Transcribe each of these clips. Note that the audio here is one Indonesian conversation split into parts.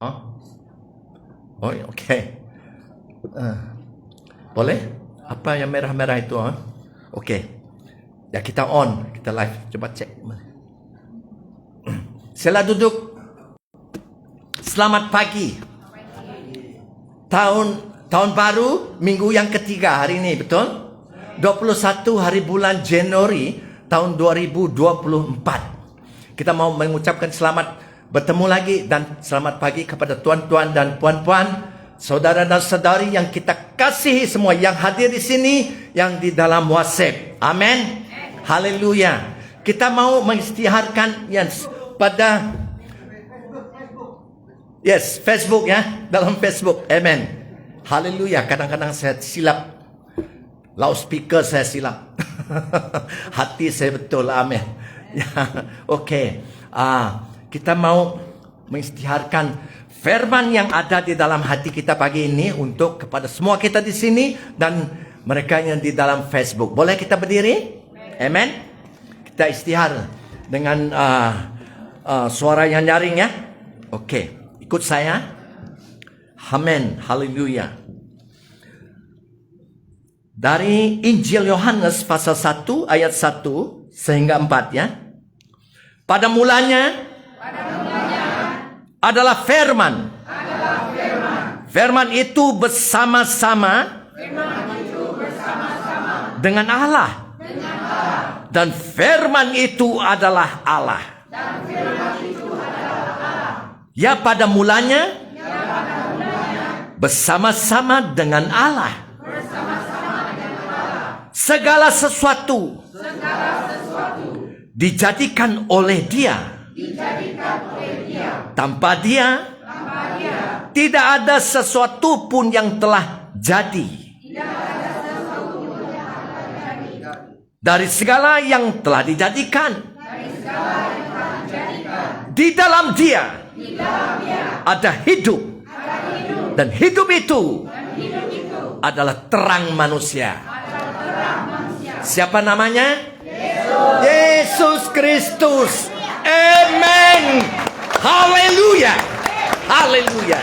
Oh, oh oke. Boleh? Apa yang merah-merah itu? Oke. Ya kita on, kita live. Coba cek. Sila duduk. Selamat pagi. Tahun baru, minggu yang ketiga hari ini, betul? 21 hari bulan Januari tahun 2024. Kita mau mengucapkan selamat bertemu lagi dan selamat pagi kepada tuan-tuan dan puan-puan, saudara dan saudari yang kita kasihi semua, yang hadir di sini, yang di dalam WhatsApp. Amin. Haleluya. Kita mau mengisytiharkan pada Facebook ya, dalam Facebook. Amin. Haleluya. Kadang-kadang saya silap, loudspeaker saya silap. Hati saya betul. Amin. Ya, oke. Kita mau mengisytiharkan firman yang ada di dalam hati kita pagi ini untuk kepada semua kita di sini dan mereka yang di dalam Facebook. Boleh kita berdiri? Amen. Kita istihar dengan suara yang nyaring ya. Oke, ikut saya. Amin. Haleluya. Dari Injil Yohanes pasal 1 ayat 1 sehingga 4 ya. Pada mulanya adalah firman. Firman itu bersama-sama dengan Allah. Dan firman itu adalah Allah. Ya, pada mulanya bersama-sama dengan Allah. Segala sesuatu dijadikan oleh Dia. Tanpa Dia tidak ada sesuatu pun yang telah jadi. Dari segala yang telah dijadikan, di dalam Dia ada hidup. Dan hidup itu adalah terang manusia. Siapa namanya? Yesus Kristus. Amen. Haleluya. Haleluya.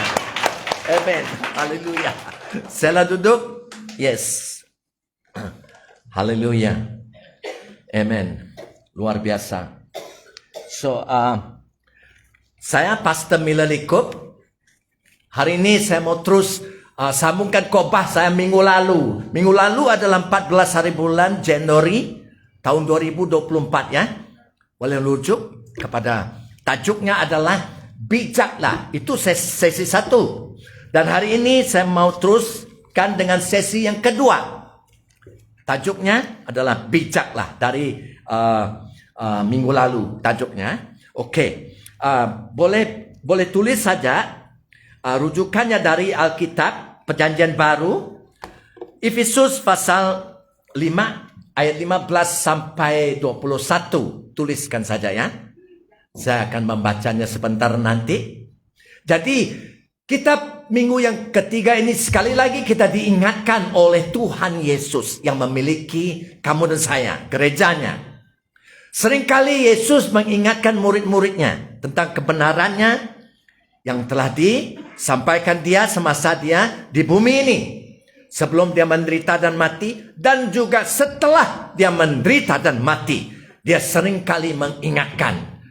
Amen. Haleluya. Sila duduk. Yes. Haleluya. Amen. Luar biasa. So, saya Pastor Miller Likup. Hari ini saya mau terus sambungkan khotbah saya minggu lalu. Minggu lalu adalah 14 hari bulan Januari tahun 2024 ya. Boleh rujuk kepada tajuknya adalah bijaklah. Itu sesi 1. Dan hari ini saya mau teruskan dengan sesi yang kedua. Tajuknya adalah bijaklah dari minggu lalu tajuknya. Oke. Boleh tulis saja. Rujukannya dari Alkitab Perjanjian Baru, Efesus pasal 5 ayat 15 sampai 21. Tuliskan saja ya. Saya akan membacanya sebentar nanti. Jadi kitab minggu yang ketiga ini sekali lagi kita diingatkan oleh Tuhan Yesus yang memiliki kamu dan saya, gerejanya. Seringkali Yesus mengingatkan murid-muridnya tentang kebenarannya yang telah disampaikan Dia semasa Dia di bumi ini. Sebelum Dia menderita dan mati, dan juga setelah Dia menderita dan mati. Dia seringkali mengingatkan.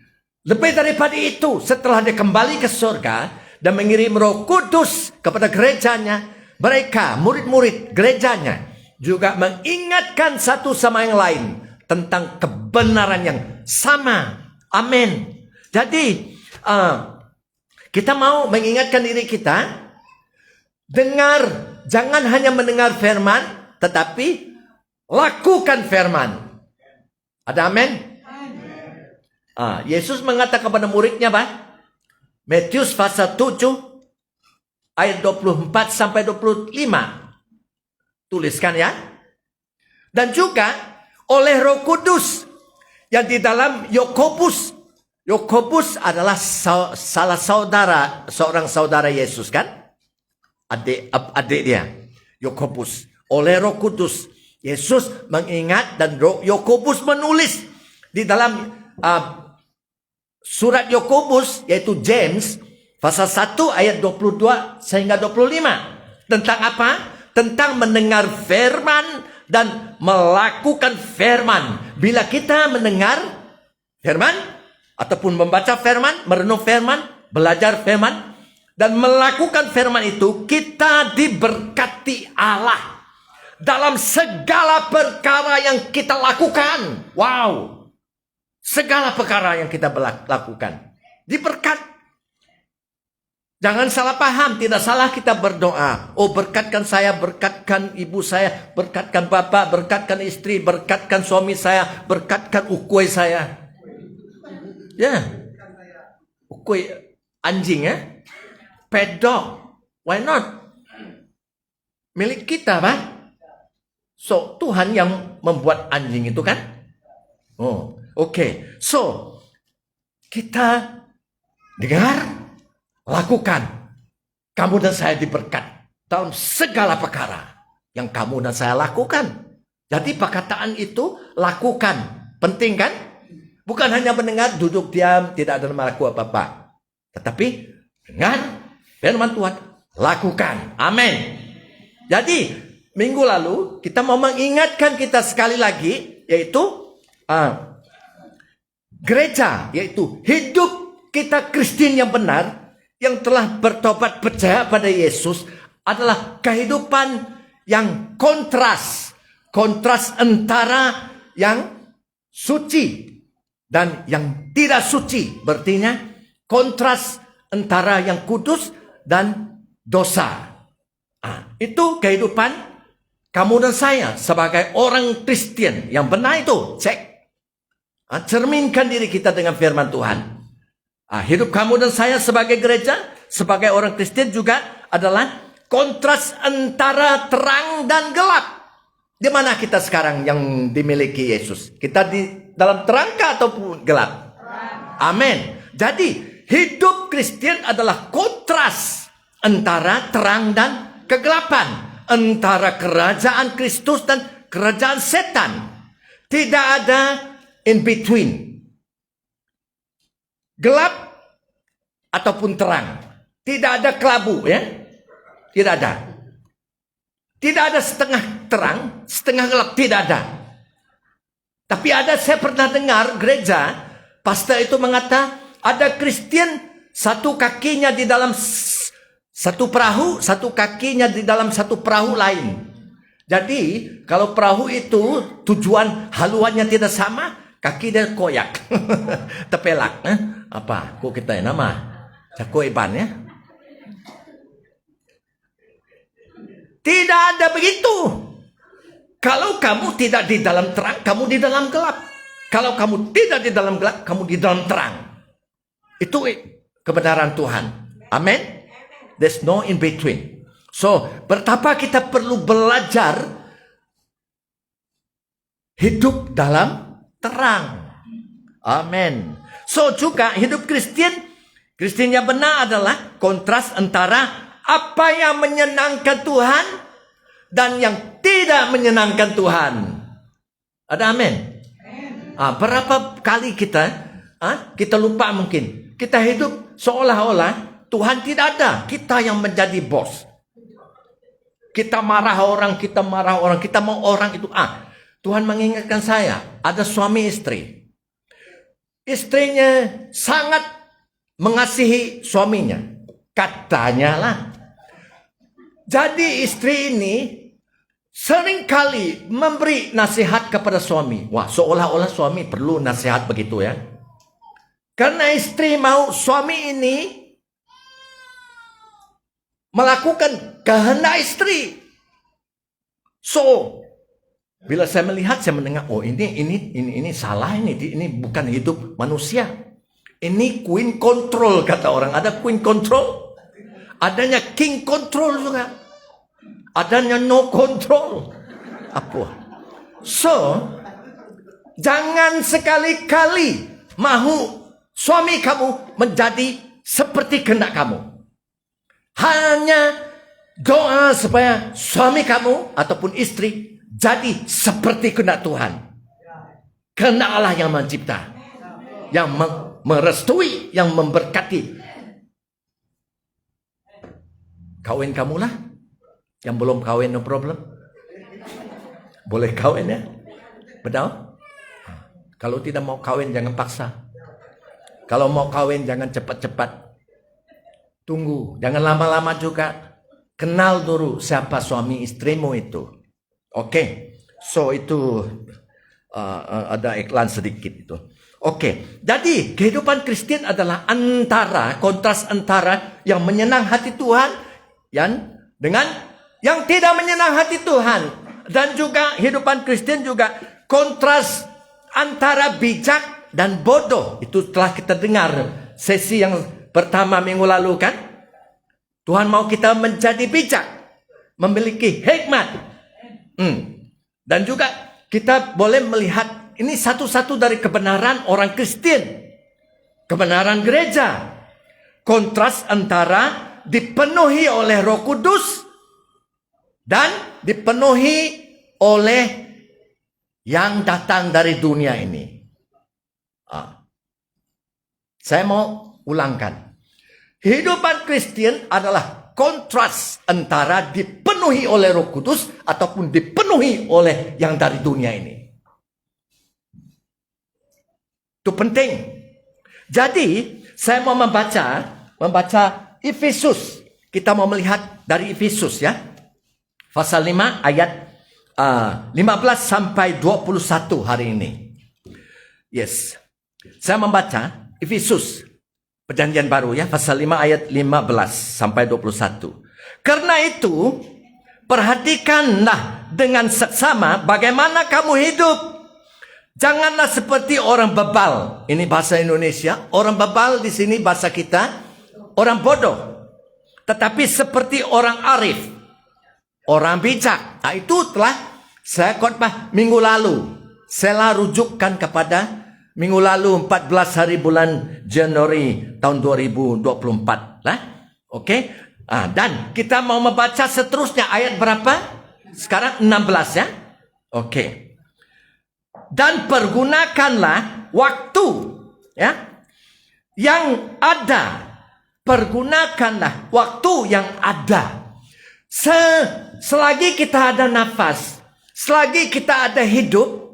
Lebih daripada itu, setelah Dia kembali ke surga dan mengirim Roh Kudus kepada gerejanya, mereka, murid-murid gerejanya, juga mengingatkan satu sama yang lain tentang kebenaran yang sama. Amin. Jadi, kita mau mengingatkan diri kita, jangan hanya mendengar firman, tetapi lakukan firman. Ada amin? Yesus mengatakan kepada muridnya, Matius pasal 7, ayat 24 sampai 25. Tuliskan ya. Dan juga oleh Roh Kudus yang di dalam Yakobus. Yakobus adalah seorang saudara Yesus kan? Adik dia. Yakobus. Oleh Roh Kudus, Yesus mengingat dan Yakobus menulis di dalam surat Yakobus yaitu James Pasal 1 ayat 22 sehingga 25. Tentang apa? Tentang mendengar firman dan melakukan firman. Bila kita mendengar firman, ataupun membaca firman, merenung firman, belajar firman, dan melakukan firman itu, kita diberkati Allah dalam segala perkara yang kita lakukan. Wow. Segala perkara yang kita lakukan. Diberkat. Jangan salah paham, tidak salah kita berdoa. Oh, berkatkan saya, berkatkan ibu saya, berkatkan bapak, berkatkan istri, berkatkan suami saya, berkatkan ukui saya. Ya. Ukui anjing ya. Pet dog. Why not? Milik kita, Pak. So, Tuhan yang membuat anjing itu kan? Oh, oke. So, kita dengar, lakukan. Kamu dan saya diberkat dalam segala perkara yang kamu dan saya lakukan. Jadi perkataan itu lakukan. Penting kan? Bukan hanya mendengar, duduk diam, tidak ada melakukan apa-apa. Tetapi dengar firman Tuhan, lakukan. Amin. Jadi minggu lalu kita mau mengingatkan kita sekali lagi, yaitu gereja, yaitu hidup kita Kristen yang benar, yang telah bertobat percaya pada Yesus, adalah kehidupan yang kontras. Kontras antara yang suci dan yang tidak suci. Berartinya kontras antara yang kudus dan dosa. Itu kehidupan kamu dan saya sebagai orang Kristen yang benar itu. Cek. Cerminkan diri kita dengan firman Tuhan. Hidup kamu dan saya sebagai gereja, sebagai orang Kristen juga adalah kontras antara terang dan gelap. Di mana kita sekarang yang dimiliki Yesus? Kita di dalam terang ataupun gelap? Amin. Jadi hidup Kristen adalah kontras antara terang dan kegelapan, antara kerajaan Kristus dan kerajaan setan. Tidak ada in between. Gelap ataupun terang. Tidak ada kelabu ya. Tidak ada. Tidak ada setengah terang, setengah gelap. Tidak ada. Tapi ada, saya pernah dengar gereja, pastor itu mengata, ada Kristen satu kakinya di dalam satu perahu, satu kakinya di dalam satu perahu lain. Jadi kalau perahu itu tujuan haluannya tidak sama, kaki dia koyak. Tepelak. Apa? Kok kita nama? Cako iban ya? Tidak ada begitu. Kalau kamu tidak di dalam terang, kamu di dalam gelap. Kalau kamu tidak di dalam gelap, kamu di dalam terang. Itu kebenaran Tuhan. Amin. There's no in between. So, betapa kita perlu belajar hidup dalam terang. Amin. So, juga hidup Kristen yang benar adalah kontras antara apa yang menyenangkan Tuhan dan yang tidak menyenangkan Tuhan. Ada amin? Berapa kali kita lupa mungkin. Kita hidup seolah-olah Tuhan tidak ada. Kita yang menjadi bos. Kita marah orang, kita mau orang itu. Tuhan mengingatkan saya, ada suami istri. Istrinya sangat mengasihi suaminya. Katanya lah. Jadi istri ini seringkali memberi nasihat kepada suami. Wah, seolah-olah suami perlu nasihat begitu ya. Karena istri mau suami ini melakukan kehendak istri. So, bila saya melihat, saya mendengar, oh ini salah, ini bukan hidup manusia. Ini queen control kata orang. Ada queen control, adanya king control juga, adanya no control. Apa? So, jangan sekali-kali mahu suami kamu menjadi seperti kehendak kamu. Hanya doa supaya suami kamu ataupun istri jadi seperti kehendak Tuhan. Kehendak Allah yang mencipta, yang merestui, yang memberkati. Kawin kamulah. Yang belum kawin, no problem. Boleh kawin ya. Betul? Kalau tidak mau kawin, jangan paksa. Kalau mau kawin, jangan cepat-cepat. Tunggu. Jangan lama-lama juga. Kenal dulu siapa suami istrimu itu. Oke. So itu ada iklan sedikit itu. Oke. Jadi kehidupan Kristen adalah kontras antara yang menyenang hati Tuhan dengan yang tidak menyenang hati Tuhan. Dan juga kehidupan Kristen juga kontras antara bijak dan bodoh. Itu telah kita dengar sesi yang pertama minggu lalu kan. Tuhan mau kita menjadi bijak, memiliki hikmat. Dan juga kita boleh melihat ini satu-satu dari kebenaran orang Kristen. Kebenaran gereja. Kontras antara dipenuhi oleh Roh Kudus dan dipenuhi oleh yang datang dari dunia ini. Saya mau ulangkan. Kehidupan Kristen adalah kontras antara dipenuhi oleh Roh Kudus ataupun dipenuhi oleh yang dari dunia ini. Itu penting. Jadi, saya mau membaca Efesus. Kita mau melihat dari Efesus ya. Pasal 5 ayat 15 sampai 21 hari ini. Yes. Saya membaca Efesus Perjanjian Baru ya, pasal 5 ayat 15 sampai 21. Karena itu, perhatikanlah dengan seksama bagaimana kamu hidup. Janganlah seperti orang bebal. Ini bahasa Indonesia. Orang bebal di sini bahasa kita orang bodoh. Tetapi seperti orang arif, orang bijak. Nah, itu telah saya khotbah minggu lalu. Saya rujukkan kepada minggu lalu 14 hari bulan Januari tahun 2024 lah. Oke. Dan kita mau membaca seterusnya ayat berapa? Sekarang 16 ya. Oke. Dan pergunakanlah waktu ya yang ada. Pergunakanlah waktu yang ada. Selagi kita ada nafas, selagi kita ada hidup,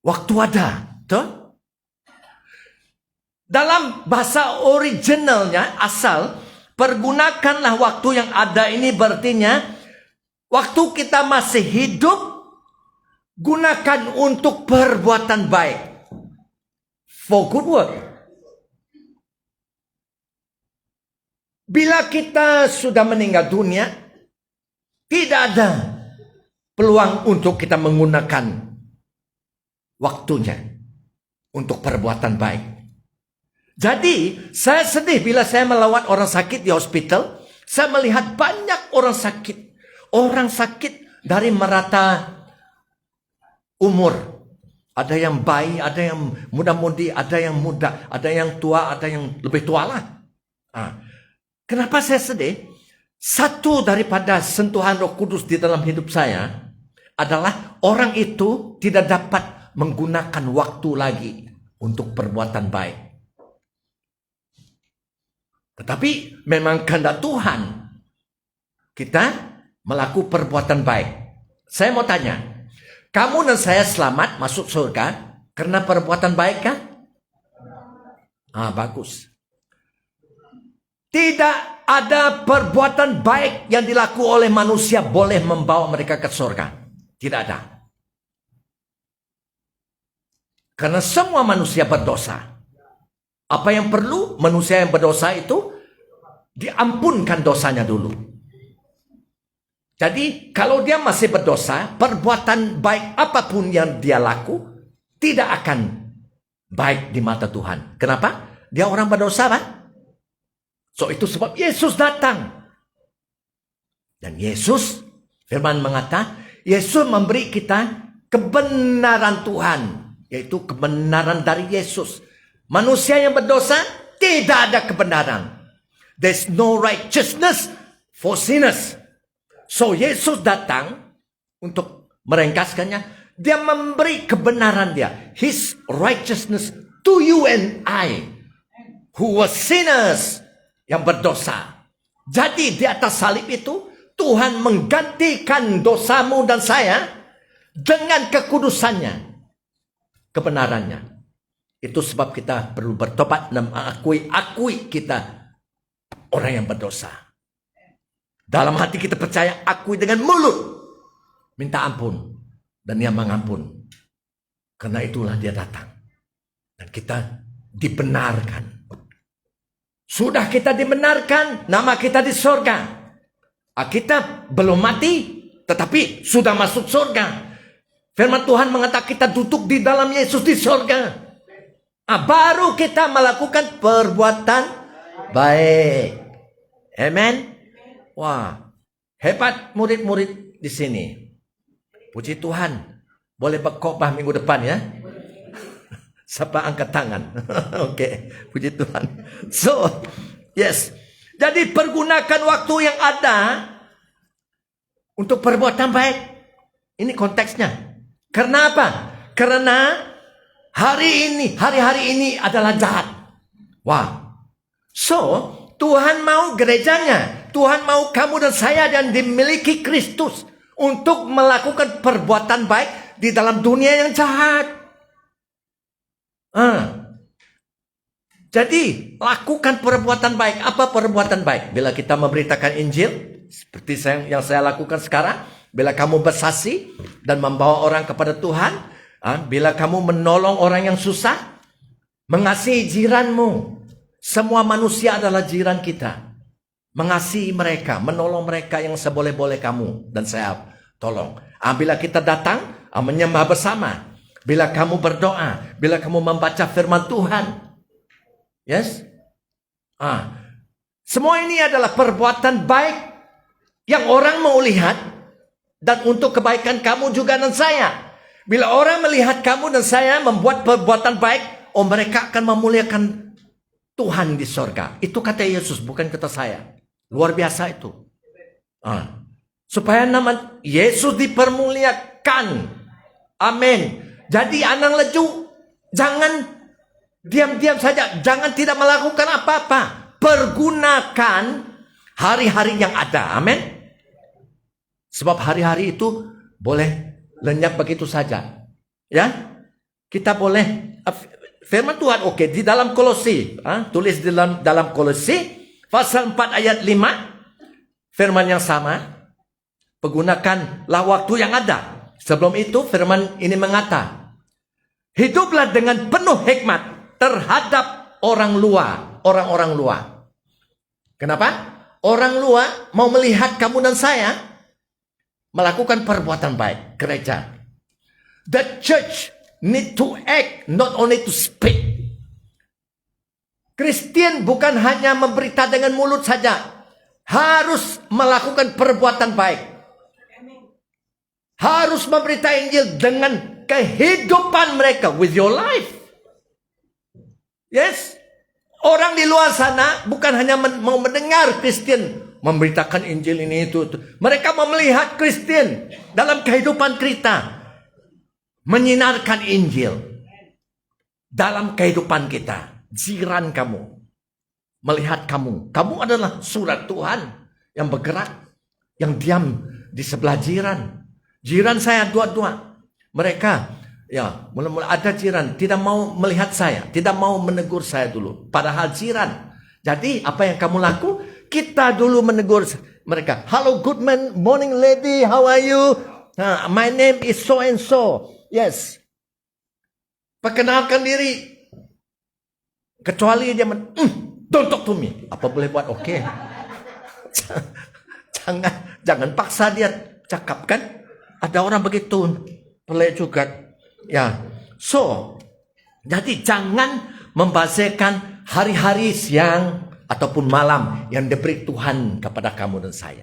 waktu ada. Betul? Dalam bahasa originalnya, asal, pergunakanlah waktu yang ada ini berartinya, waktu kita masih hidup, gunakan untuk perbuatan baik. For good work. Bila kita sudah meninggal dunia, tidak ada peluang untuk kita menggunakan waktunya untuk perbuatan baik. Jadi, saya sedih bila saya melawat orang sakit di hospital. Saya melihat banyak orang sakit. Orang sakit dari merata umur. Ada yang bayi, ada yang muda-mudi, ada yang muda, ada yang tua, ada yang lebih tua lah. Kenapa saya sedih? Satu daripada sentuhan Roh Kudus di dalam hidup saya adalah orang itu tidak dapat menggunakan waktu lagi untuk perbuatan baik. Tetapi memang kehendak Tuhan kita melakukan perbuatan baik. Saya mau tanya, kamu dan saya selamat masuk surga karena perbuatan baik kan? Bagus. Tidak ada perbuatan baik yang dilakukan oleh manusia boleh membawa mereka ke surga. Tidak ada. Karena semua manusia berdosa. Apa yang perlu manusia yang berdosa itu diampunkan dosanya dulu. Jadi kalau dia masih berdosa, perbuatan baik apapun yang dia laku tidak akan baik di mata Tuhan. Kenapa? Dia orang berdosa, Pak. So itu sebab Yesus datang. Dan Yesus, firman mengata, Yesus memberi kita kebenaran Tuhan. Yaitu kebenaran dari Yesus. Manusia yang berdosa tidak ada kebenaran. There's no righteousness for sinners. So Yesus datang untuk meringkaskannya. Dia memberi kebenaran dia. His righteousness to you and I. Who were sinners. Yang berdosa. Jadi di atas salib itu, Tuhan menggantikan dosamu dan saya dengan kekudusannya, kebenarannya. Itu sebab kita perlu bertobat dan akui kita orang yang berdosa. Dalam hati kita percaya, akui dengan mulut, minta ampun, dan Dia mengampun. Karena itulah Dia datang. Dan kita dibenarkan. Sudah kita dibenarkan, nama kita di surga. Kita belum mati, tetapi sudah masuk surga. Firman Tuhan mengatakan kita duduk di dalam Yesus di surga. Baru kita melakukan perbuatan baik. Amen. Wah, hebat murid-murid di sini. Puji Tuhan. Boleh berkhotbah minggu depan ya. Siapa angkat tangan? Oke, puji Tuhan. So, yes. Jadi pergunakan waktu yang ada untuk perbuatan baik. Ini konteksnya. Karena apa? Karena hari-hari ini adalah jahat. Wah. So, Tuhan mau gerejanya. Tuhan mau kamu dan saya dan dimiliki Kristus untuk melakukan perbuatan baik di dalam dunia yang jahat. Jadi lakukan perbuatan baik. Apa perbuatan baik? Bila kita memberitakan Injil, seperti yang saya lakukan sekarang. Bila kamu bersaksi dan membawa orang kepada Tuhan. Bila kamu menolong orang yang susah. Mengasihi jiranmu. Semua manusia adalah jiran kita. Mengasihi mereka, menolong mereka yang seboleh-boleh kamu dan saya tolong. Bila kita datang, menyembah bersama. Bila kamu berdoa, bila kamu membaca firman Tuhan. Yes? Semua ini adalah perbuatan baik yang orang mau lihat dan untuk kebaikan kamu juga dan saya. Bila orang melihat kamu dan saya membuat perbuatan baik, mereka akan memuliakan Tuhan di surga. Itu kata Yesus, bukan kata saya. Luar biasa itu. Supaya nama Yesus dipermuliakan. Amin. Jadi anak leju, jangan diam-diam saja. Jangan tidak melakukan apa-apa. Pergunakan hari-hari yang ada. Amin. Sebab hari-hari itu boleh lenyap begitu saja. Ya, kita boleh. Firman Tuhan di dalam Kolose. Tulis dalam Kolose. Pasal 4 ayat 5. Firman yang sama. Pergunakanlah waktu yang ada. Sebelum itu firman ini mengata, hiduplah dengan penuh hikmat terhadap orang luar, orang-orang luar. Kenapa? Orang luar mau melihat kamu dan saya melakukan perbuatan baik, gereja. The church need to act, not only to speak. Kristen bukan hanya memberita dengan mulut saja, harus melakukan perbuatan baik. Harus memberitakan Injil dengan kehidupan mereka. With your life. Yes. Orang di luar sana bukan hanya mau mendengar Kristen. Memberitakan Injil ini itu. Mereka mau melihat Kristen dalam kehidupan kita. Menyinarkan Injil. Dalam kehidupan kita. Jiran kamu. Melihat kamu. Kamu adalah surat Tuhan. Yang bergerak. Yang diam di sebelah jiran. Jiran saya dua-dua. Mereka, mula-mula ada jiran tidak mau melihat saya, tidak mau menegur saya dulu. Padahal jiran. Jadi apa yang kamu laku? Kita dulu menegur mereka. Hello, good morning lady, how are you? My name is so and so. Yes. Perkenalkan diri. Kecuali dia don't talk to me. Apa boleh buat? Oke. Jangan paksa dia cakap kan? Ada orang begitu, pelik juga. Ya, so, jadi jangan membazirkan hari-hari siang ataupun malam yang diberi Tuhan kepada kamu dan saya.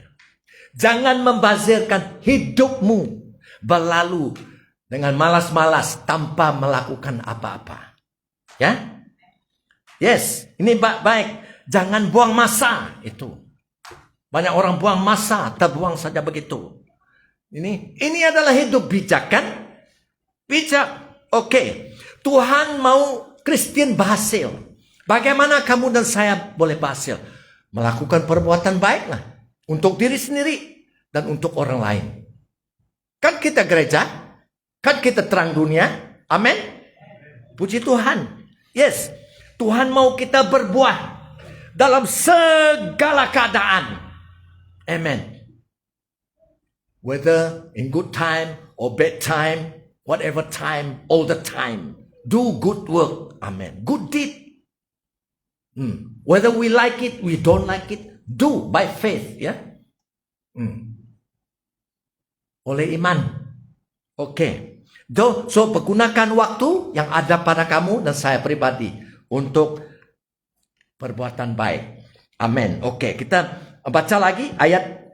Jangan membazirkan hidupmu berlalu dengan malas-malas tanpa melakukan apa-apa. Ya, yes, ini baik. Jangan buang masa itu. Banyak orang buang masa, terbuang saja begitu. Ini adalah hidup bijak kan? Bijak. Oke. Tuhan mau Kristen berhasil. Bagaimana kamu dan saya boleh berhasil? Melakukan perbuatan baiklah untuk diri sendiri dan untuk orang lain. Kan kita gereja, kan kita terang dunia. Amin. Puji Tuhan. Yes, Tuhan mau kita berbuah dalam segala keadaan. Amen. Whether in good time or bad time, whatever time, all the time, do good work. Amen. Good deed. Whether we like it, we don't like it, do by faith, ya. Oleh iman. Oke. So pergunakan waktu yang ada pada kamu dan saya pribadi untuk perbuatan baik. Amin. Oke, kita baca lagi ayat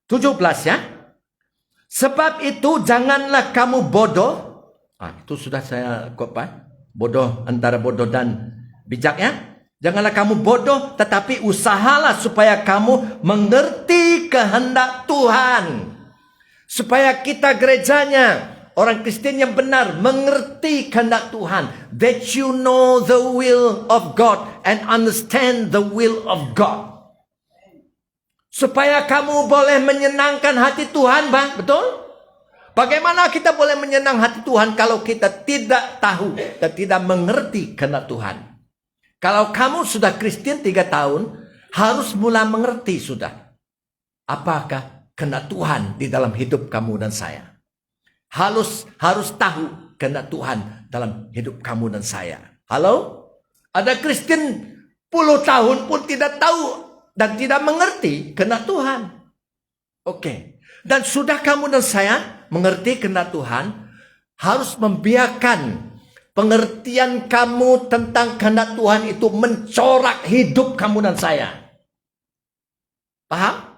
17 ya. Sebab itu janganlah kamu bodoh. Itu sudah saya kopa. Bodoh antara bodoh dan bijak ya. Janganlah kamu bodoh, tetapi usahalah supaya kamu mengerti kehendak Tuhan. Supaya kita gerejanya, orang Kristen yang benar, mengerti kehendak Tuhan. That you know the will of God and understand the will of God. Supaya kamu boleh menyenangkan hati Tuhan, Bang. Betul? Bagaimana kita boleh menyenang hati Tuhan kalau kita tidak tahu dan tidak mengerti kehendak Tuhan? Kalau kamu sudah Kristen 3 tahun, harus mulai mengerti sudah. Apakah kehendak Tuhan di dalam hidup kamu dan saya? Harus tahu kehendak Tuhan dalam hidup kamu dan saya. Halo? Ada Kristen puluh tahun pun tidak tahu dan tidak mengerti kehendak Tuhan. Oke. Dan sudah kamu dan saya mengerti kehendak Tuhan, harus membiarkan pengertian kamu tentang kehendak Tuhan itu mencorak hidup kamu dan saya. Paham?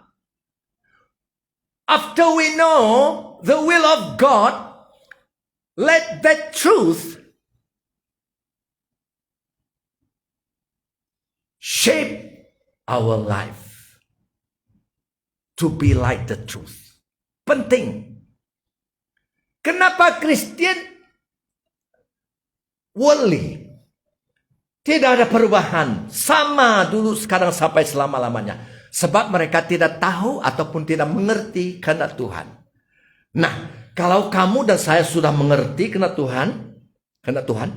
After we know the will of God, let that truth shape our life to be like the truth. Penting. Kenapa Kristen worldly, tidak ada perubahan, sama dulu sekarang sampai selama-lamanya, sebab mereka tidak tahu ataupun tidak mengerti kehendak Tuhan. Nah, kalau kamu dan saya sudah mengerti kehendak Tuhan,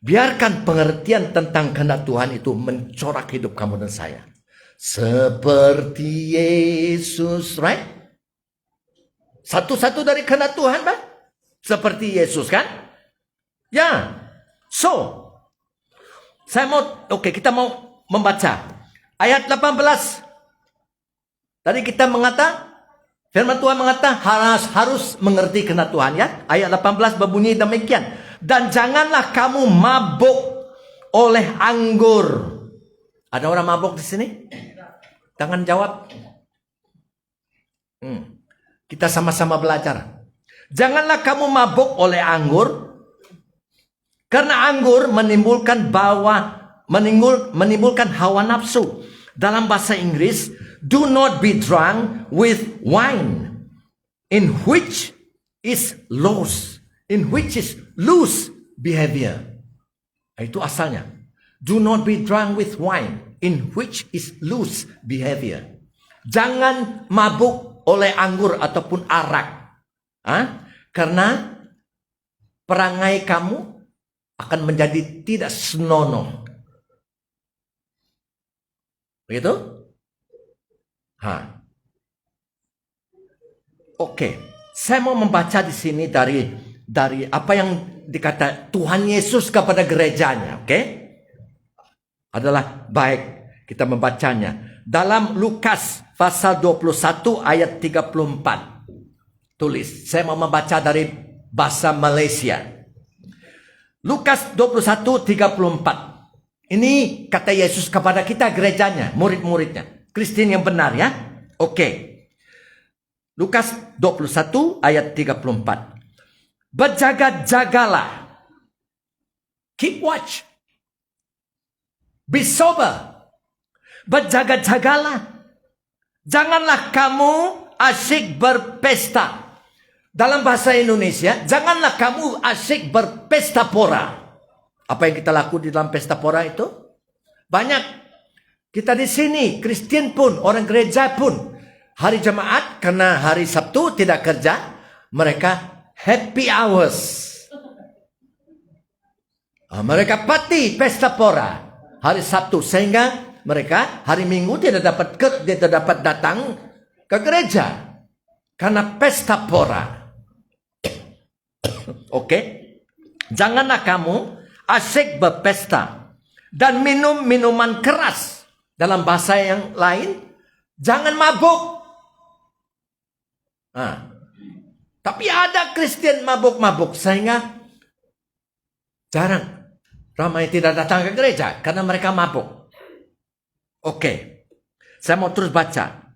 biarkan pengertian tentang kehendak Tuhan itu mencorak hidup kamu dan saya seperti Yesus, right? Satu-satu dari kehendak Tuhan, Pak, seperti Yesus, kan? Ya. So, kita mau membaca ayat 18. Tadi kita firman Tuhan mengata harus mengerti kehendak Tuhan ya. Ayat 18 berbunyi demikian. Dan janganlah kamu mabuk oleh anggur. Ada orang mabuk di sini? Jangan jawab. Kita sama-sama belajar. Janganlah kamu mabuk oleh anggur. Karena anggur menimbulkan hawa nafsu. Dalam bahasa Inggris, do not be drunk with wine, in which is loose behavior. Itu asalnya. Do not be drunk with wine, in which is loose behavior. Jangan mabuk oleh anggur ataupun arak. Karena perangai kamu akan menjadi tidak senonoh. Begitu? Oke. Saya mau membaca di sini dari apa yang dikata Tuhan Yesus kepada gerejanya, oke? Adalah baik kita membacanya. Dalam Lukas pasal 21 ayat 34. Tulis. Saya mau membaca dari bahasa Malaysia. Lukas 21:34. Ini kata Yesus kepada kita gerejanya, murid-muridnya, Kristen yang benar ya. Oke. Lukas 21 ayat 34. Berjaga-jagalah. Keep watch. Be sober. Berjaga-jagalah. Janganlah kamu asyik berpesta. Dalam bahasa Indonesia, janganlah kamu asyik berpesta pora. Apa yang kita lakukan di dalam pesta pora itu? Banyak. Kita di sini, Kristen pun, orang gereja pun, hari jemaat karena hari Sabtu tidak kerja, mereka happy hours. Mereka party, pesta pora hari Sabtu, sehingga mereka hari Minggu tidak dapat datang ke gereja karena pesta pora. Oke? Janganlah kamu asyik berpesta dan minum minuman keras. Dalam bahasa yang lain, jangan mabuk. Tapi ada Kristen mabuk-mabuk, sehingga jarang ramai tidak datang ke gereja karena mereka mabuk. Oke, saya mau terus baca.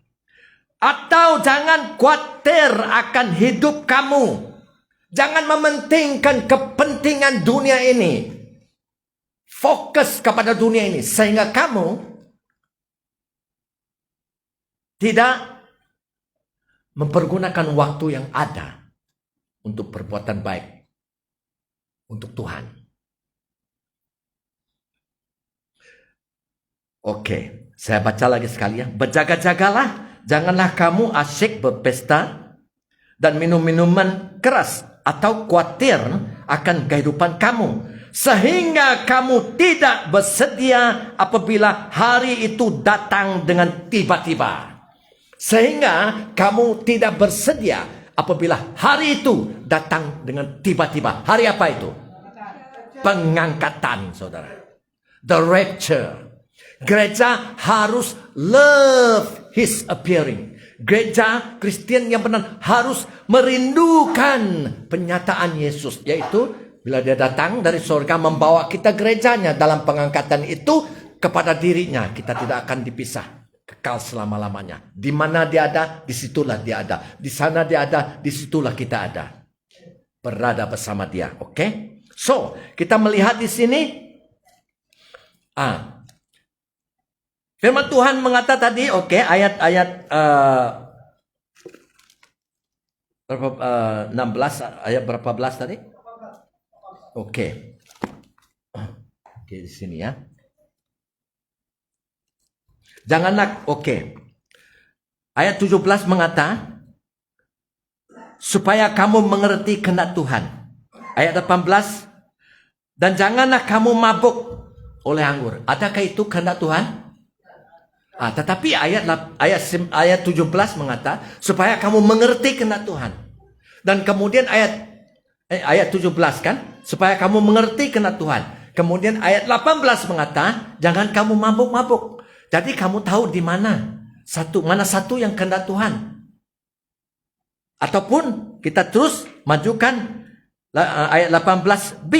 Atau jangan khawatir akan hidup kamu. Jangan mementingkan kepentingan dunia ini. Fokus kepada dunia ini, sehingga kamu tidak mempergunakan waktu yang ada untuk perbuatan baik untuk Tuhan. Oke, saya baca lagi sekali ya. Berjaga-jagalah, janganlah kamu asyik berpesta dan minum minuman keras atau khawatir akan kehidupan kamu, sehingga kamu tidak bersedia apabila hari itu datang dengan tiba-tiba. Sehingga kamu tidak bersedia apabila hari itu datang dengan tiba-tiba. Hari apa itu? Pengangkatan, saudara. The rapture. Gereja harus love his appearing. Gereja Kristen yang benar harus merindukan penyataan Yesus, yaitu bila dia datang dari surga membawa kita gerejanya dalam pengangkatan itu kepada dirinya. Kita tidak akan dipisah kekal selama-lamanya. Di mana dia ada, disitulah dia ada. Di sana dia ada, disitulah kita ada. Berada bersama dia. Oke? So, kita melihat di sini. Firman Tuhan mengata tadi, ayat-ayat 16, ayat berapa belas tadi? Oke, di sini ya. Janganlah, ayat 17 mengata, supaya kamu mengerti kehendak Tuhan. Ayat 18, dan janganlah kamu mabuk oleh anggur. Adakah itu kehendak Tuhan? Tetapi ayat 17 mengata supaya kamu mengerti kehendak Tuhan. Dan kemudian ayat 17 kan, supaya kamu mengerti kehendak Tuhan. Kemudian ayat 18 mengata jangan kamu mabuk-mabuk. Jadi kamu tahu di mana satu yang kehendak Tuhan. Ataupun kita terus majukan ayat 18b.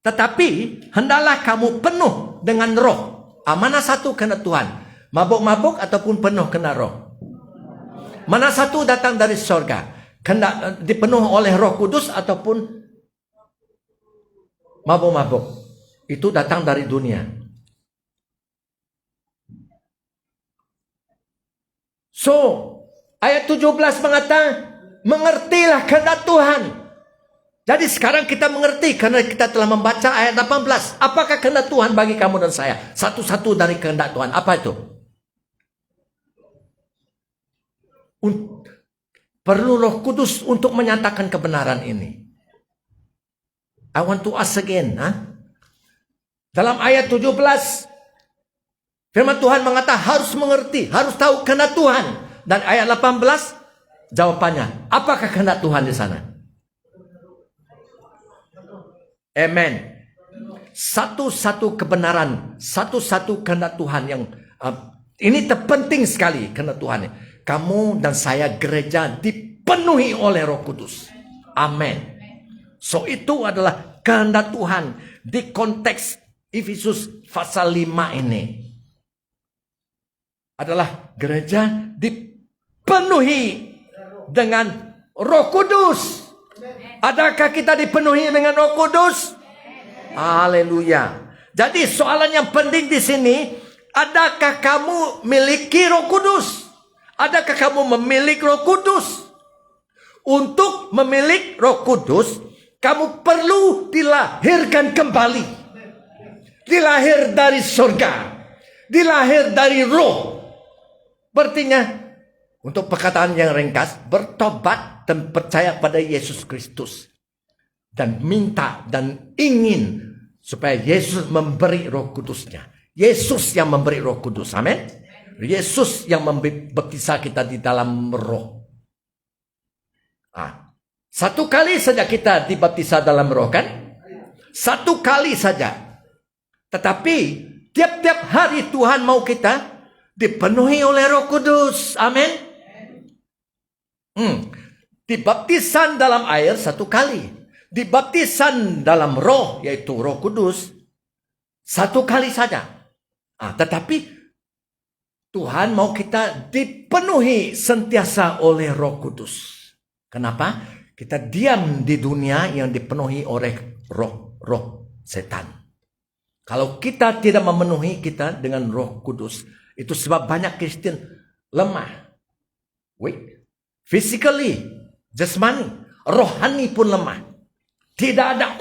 Tetapi hendaklah kamu penuh dengan roh. Mana satu kehendak Tuhan? Mabuk-mabuk ataupun penuh kena roh? Mana satu datang dari surga? Kehendak dipenuh oleh Roh Kudus ataupun mabuk-mabuk? Itu datang dari dunia. So, ayat 17 mengatakan, mengertilah kehendak Tuhan. Jadi sekarang kita mengerti karena kita telah membaca ayat 18. Apakah kehendak Tuhan bagi kamu dan saya? Satu-satu dari kehendak Tuhan. Apa itu? Perlu Roh Kudus untuk menyatakan kebenaran ini. I want to ask again. Dalam ayat 17, firman Tuhan mengatakan harus mengerti, harus tahu kehendak Tuhan. Dan ayat 18, jawabannya, apakah kehendak Tuhan di sana? Amen. Satu-satu kebenaran, satu-satu kehendak Tuhan yang ini terpenting sekali kehendak Tuhan. Kamu dan saya gereja dipenuhi oleh Roh Kudus. Amin. So itu adalah kehendak Tuhan di konteks Efesus pasal 5 ini. Adalah gereja dipenuhi dengan Roh Kudus. Adakah kita dipenuhi dengan Roh Kudus? Haleluya. Jadi soalan yang penting di sini, adakah kamu miliki Roh Kudus? Adakah kamu memiliki Roh Kudus? Untuk memiliki Roh Kudus, kamu perlu dilahirkan kembali. Dilahir dari surga. Dilahir dari roh. Berartinya, untuk perkataan yang ringkas, bertobat dan percaya pada Yesus Kristus. Dan minta dan ingin supaya Yesus memberi Roh Kudusnya. Yesus yang memberi Roh Kudus. Amin. Yesus yang membaptis kita di dalam roh. Satu kali saja kita dibaptis dalam roh kan? Satu kali saja. Tetapi tiap-tiap hari Tuhan mau kita dipenuhi oleh Roh Kudus. Amin. Dibaptisan dalam air satu kali. Dibaptisan dalam roh, yaitu Roh Kudus, satu kali saja. Tetapi Tuhan mau kita dipenuhi sentiasa oleh Roh Kudus. Kenapa? Kita diam di dunia yang dipenuhi oleh roh setan. Kalau kita tidak memenuhi kita dengan Roh Kudus, itu sebab banyak Kristen lemah. Weak. Physically, jasmani, rohani pun lemah. Tidak ada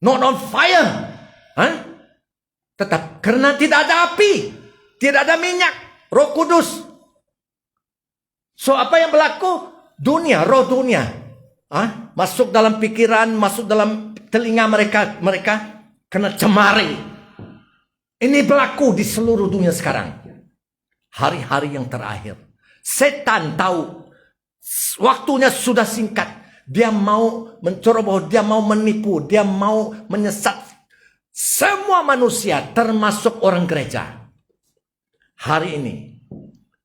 not on fire. Tetap karena tidak ada api, tidak ada minyak, Roh Kudus. So apa yang berlaku? Roh dunia, masuk dalam pikiran, masuk dalam telinga mereka kena cemari. Ini berlaku di seluruh dunia sekarang. Hari-hari yang terakhir, setan tahu waktunya sudah singkat. Dia mau menceroboh, dia mau menipu, dia mau menyesat semua manusia, termasuk orang gereja. Hari ini,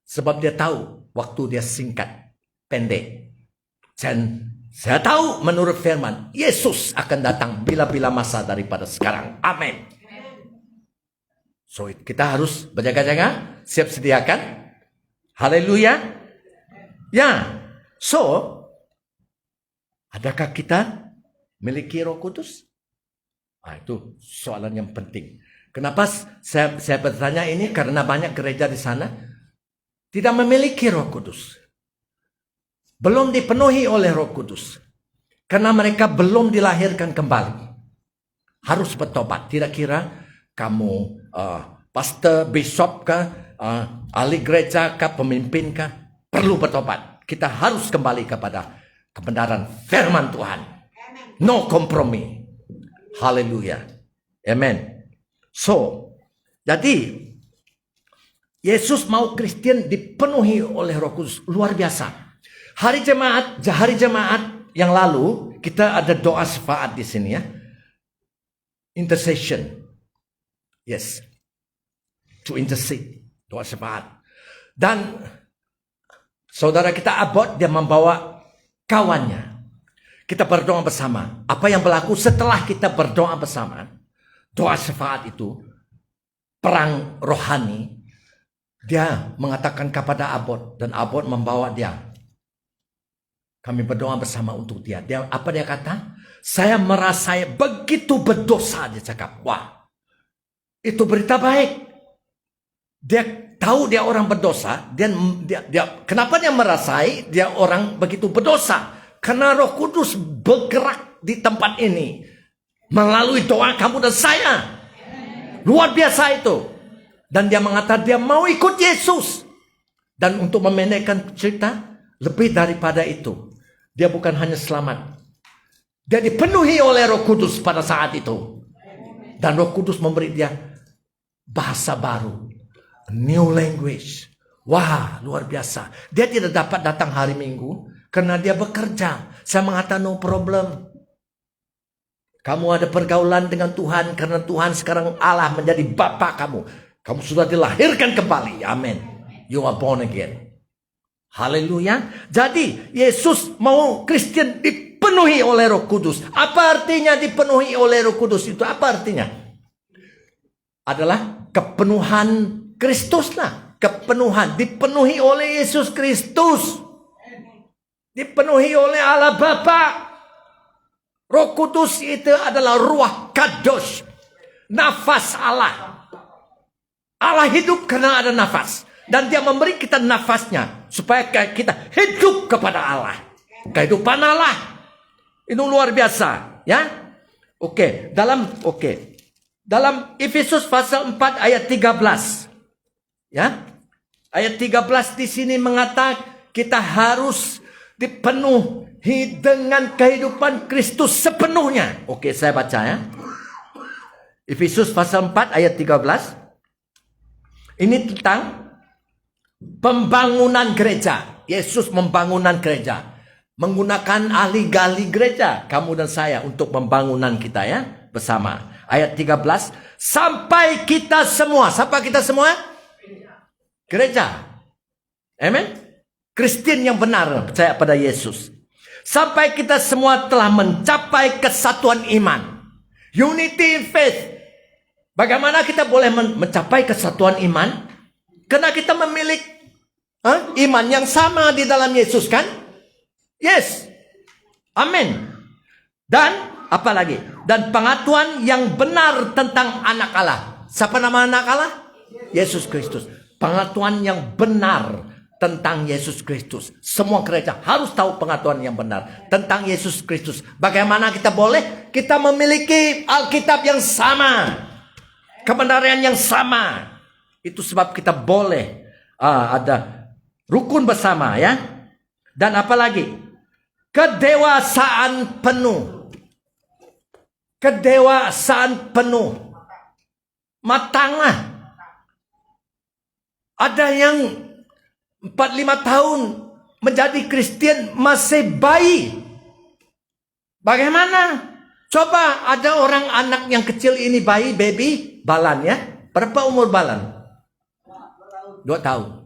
sebab dia tahu waktu dia singkat, pendek. Dan saya tahu menurut firman, Yesus akan datang bila-bila masa daripada sekarang. Amin. So kita harus berjaga-jaga, siap sediakan. Haleluya. Ya. So, adakah kita memiliki Roh Kudus? Itu soalan yang penting. Kenapa saya bertanya ini? Karena banyak gereja di sana tidak memiliki Roh Kudus. Belum dipenuhi oleh Roh Kudus. Karena mereka belum dilahirkan kembali. Harus bertobat. Tidak kira kamu pastor, bishop kah, ahli gereja kah, pemimpin kah, perlu bertobat. Kita harus kembali kepada kebenaran firman Tuhan. No kompromi. Haleluya. Amen. So, jadi Yesus mau Kristen dipenuhi oleh Roh Kudus. Luar biasa. Hari jemaat yang lalu kita ada doa syafaat di sini ya. Intercession. Yes. To intercede. Doa syafaat. Dan saudara kita Abbot, dia membawa kawannya. Kita berdoa bersama. Apa yang berlaku setelah kita berdoa bersama, doa syafaat itu, perang rohani, dia mengatakan kepada Abbot, dan Abbot membawa dia. Kami berdoa bersama untuk dia. Apa dia kata? Saya merasa begitu berdosa, dia cakap. Wah, itu berita baik. Dia tahu dia orang berdosa. Kenapa dia merasai dia orang begitu berdosa? Karena Roh Kudus bergerak di tempat ini melalui doa kamu dan saya. Luar biasa itu. Dan dia mengatakan dia mau ikut Yesus. Dan untuk memendekkan cerita, lebih daripada itu, dia bukan hanya selamat, dia dipenuhi oleh Roh Kudus pada saat itu. Dan Roh Kudus memberi dia bahasa baru, new language. Wah, luar biasa. Dia tidak dapat datang hari Minggu karena dia bekerja. Saya mengatakan no problem. Kamu ada pergaulan dengan Tuhan karena Tuhan sekarang Allah menjadi Bapa kamu. Kamu sudah dilahirkan kembali. Amin. You are born again. Haleluya. Jadi Yesus mau Kristen dipenuhi oleh Roh Kudus. Apa artinya dipenuhi oleh Roh Kudus itu? Apa artinya? Adalah kepenuhan Kristus lah. Kepenuhan. Dipenuhi oleh Yesus Kristus. Dipenuhi oleh Allah Bapa. Roh Kudus itu adalah Ruach Kadosh. Nafas Allah. Allah hidup karena ada nafas. Dan dia memberi kita nafasnya. Supaya kita hidup kepada Allah. Kehidupan Allah. Itu luar biasa. Ya. Oke. Dalam Efesus pasal 4 ayat 13. Ya. Ayat 13 di sini mengatakan kita harus dipenuhi dengan kehidupan Kristus sepenuhnya. Oke, saya baca ya. Efesus pasal 4 ayat 13. Ini tentang pembangunan gereja. Yesus membangunan gereja. Menggunakan ahli-ahli gereja, kamu dan saya, untuk pembangunan kita ya, bersama. Ayat 13. Sampai kita semua. Siapa kita semua? Gereja. Amen. Kristen yang benar percaya pada Yesus. Sampai kita semua telah mencapai kesatuan iman. Unity in faith. Bagaimana kita boleh mencapai kesatuan iman? Karena kita memiliki iman yang sama di dalam Yesus kan? Yes. Amin. Dan apa lagi? Dan pengetahuan yang benar tentang anak Allah. Siapa nama anak Allah? Yesus Kristus. Pengetahuan yang benar tentang Yesus Kristus. Semua gereja harus tahu pengetahuan yang benar tentang Yesus Kristus. Bagaimana kita boleh? Kita memiliki Alkitab yang sama. Kebenaran yang sama. Itu sebab kita boleh ada rukun bersama ya. Dan apa lagi? Kedewasaan penuh. Kedewasaan penuh. Matanglah. Ada yang 4-5 tahun menjadi Kristen masih bayi. Bagaimana? Coba ada orang anak yang kecil ini bayi, baby, Balan ya. Berapa umur Balan? 2 tahun.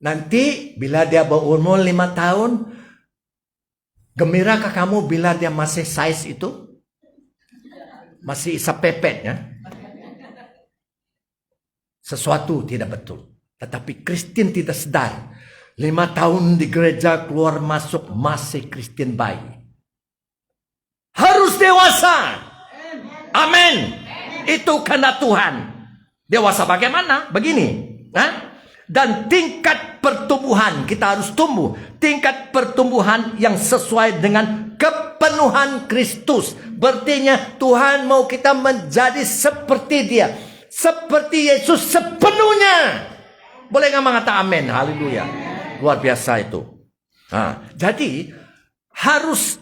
Nanti bila dia berumur 5 tahun, gemirakah kamu bila dia masih size itu? Masih sepepet ya? Sesuatu tidak betul. Tetapi Kristen tidak sedar. 5 tahun di gereja keluar masuk masih Kristen bayi. Harus dewasa. Amin. Itu kehendak Tuhan. Dewasa bagaimana? Begini. Dan tingkat pertumbuhan. Kita harus tumbuh. Tingkat pertumbuhan yang sesuai dengan kepenuhan Kristus. Berartinya Tuhan mau kita menjadi seperti Dia. Seperti Yesus sepenuhnya. Boleh nggak mengatakan amin? Haleluya. Luar biasa itu. Jadi harus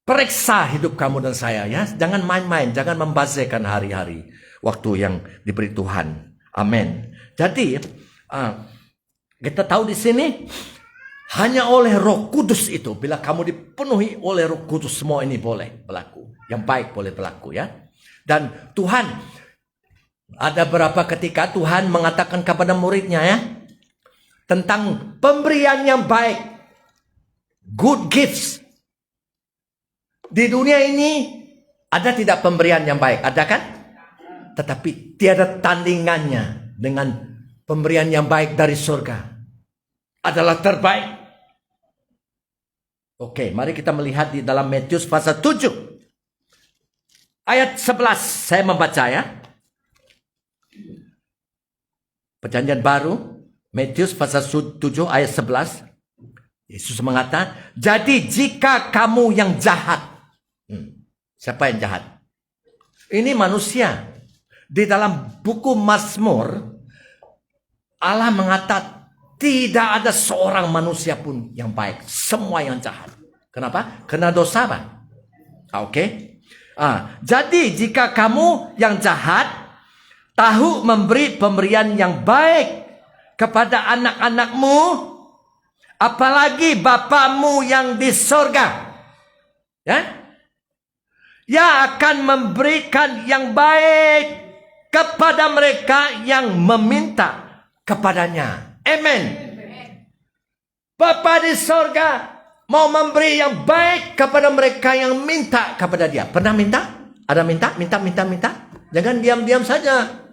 periksa hidup kamu dan saya ya. Jangan main-main, jangan membazirkan hari-hari waktu yang diberi Tuhan. Amin. Jadi kita tahu di sini hanya oleh Roh Kudus itu, bila kamu dipenuhi oleh Roh Kudus, semua ini boleh berlaku. Yang baik boleh berlaku ya. Dan Tuhan ada beberapa ketika Tuhan mengatakan kepada muridnya ya, tentang pemberian yang baik. Good gifts. Di dunia ini ada tidak pemberian yang baik? Ada kan? Tetapi tiada tandingannya dengan pemberian yang baik dari surga. Adalah terbaik. Oke, mari kita melihat di dalam Matius pasal 7. Ayat 11 saya membaca ya. Perjanjian baru, Matius pasal 7 ayat 11. Yesus mengatakan, jadi jika kamu yang jahat. Siapa yang jahat? Ini manusia. Di dalam buku Mazmur, Allah mengatakan, tidak ada seorang manusia pun yang baik. Semua yang jahat. Kenapa? Karena dosa Pak. Oke. Jadi jika kamu yang jahat, tahu memberi pemberian yang baik kepada anak-anakmu, apalagi Bapamu yang di sorga. Ya? Ia akan memberikan yang baik kepada mereka yang meminta kepadanya. Amen. Bapa di sorga mau memberi yang baik kepada mereka yang minta kepada Dia. Pernah minta? Ada minta? Minta. Jangan diam-diam saja.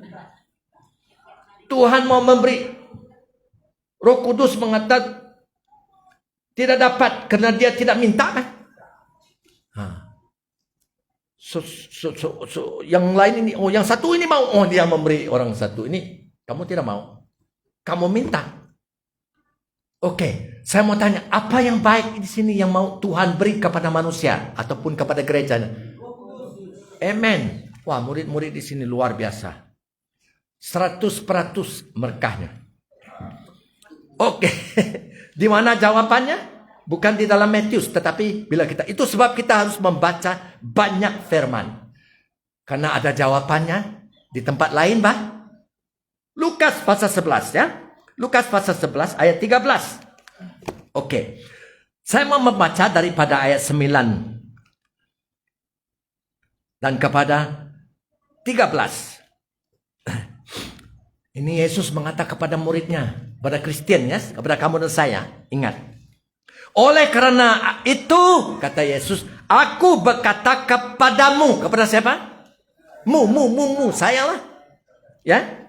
Tuhan mau memberi. Roh Kudus mengatakan tidak dapat karena dia tidak minta kan? Yang lain ini, yang satu ini mau, dia memberi orang satu ini, kamu tidak mau, kamu minta. Oke, saya mau tanya, apa yang baik di sini yang mau Tuhan beri kepada manusia ataupun kepada gerejanya? Amen. Wah, murid-murid di sini luar biasa. 100% berkahnya. Oke. Di mana jawabannya? Bukan di dalam Matius, tetapi bila kita, itu sebab kita harus membaca banyak firman. Karena ada jawabannya di tempat lain, bah. Lukas pasal 11 ya. Lukas pasal 11 ayat 13. Oke. Saya mau membaca daripada ayat 9 dan kepada 13. Ini Yesus mengatakan kepada muridnya, kepada Kristen ya, kepada kamu dan saya. Ingat. Oleh karena itu, kata Yesus, aku berkata kepadamu. Kepada siapa? Saya lah. Ya.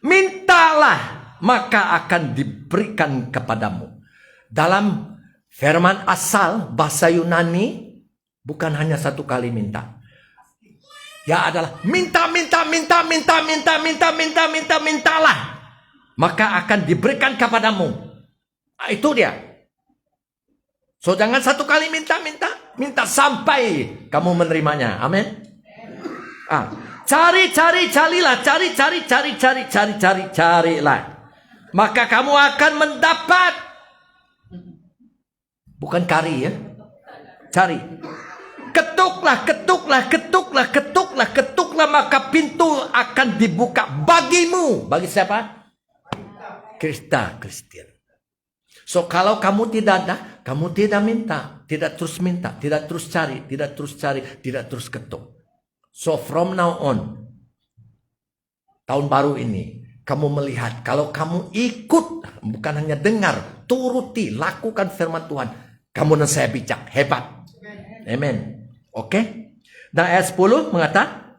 Mintalah, maka akan diberikan kepadamu. Dalam firman asal bahasa Yunani, bukan hanya satu kali minta. Ya adalah mintalah. Maka akan diberikan kepadamu. Nah, itu dia. So jangan satu kali minta sampai kamu menerimanya. Amin. Carilah. Maka kamu akan mendapat. Bukan kari ya. Cari. Ketuklah, maka pintu akan dibuka bagimu. Bagi siapa? Kita Kristen. So kalau kamu tidak ada, kamu tidak minta, tidak terus cari, tidak terus ketuk. So from now on, tahun baru ini, kamu melihat, kalau kamu ikut, bukan hanya dengar, turuti, lakukan firman Tuhan, kamu dan saya bijak, hebat. Amen. Oke. Dan ayat 10 mengatakan,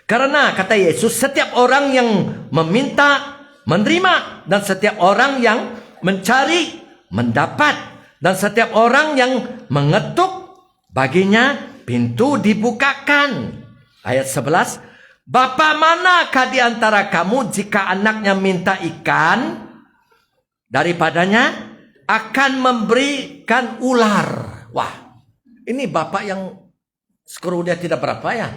karena kata Yesus, setiap orang yang meminta, menerima, dan setiap orang yang mencari, mendapat, dan setiap orang yang mengetuk, baginya pintu dibukakan. Ayat 11, Bapa manakah di antara kamu jika anaknya minta ikan daripadanya akan memberikan ular? Wah, ini bapak yang skru dia tidak berapa ya?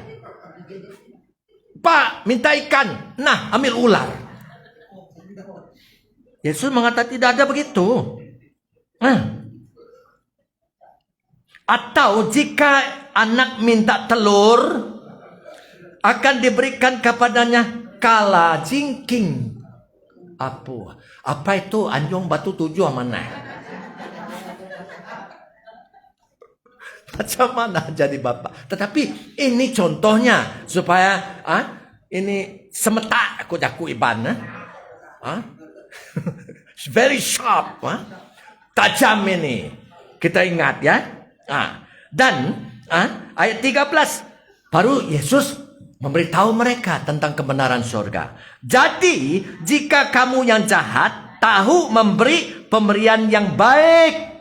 Pak, minta ikan. Nah, ambil ular. Yesus mengatakan tidak ada begitu. Atau jika anak minta telur, akan diberikan kepadanya kala jingking. Apa itu anjong batu tujuh mana? Macam mana jadi bapak? Tetapi ini contohnya supaya ini semetak aku iban. Very sharp, tajam ini. Kita ingat ya. Dan ayat 13 baru Yesus memberitahu mereka tentang kebenaran surga. Jadi jika kamu yang jahat tahu memberi pemberian yang baik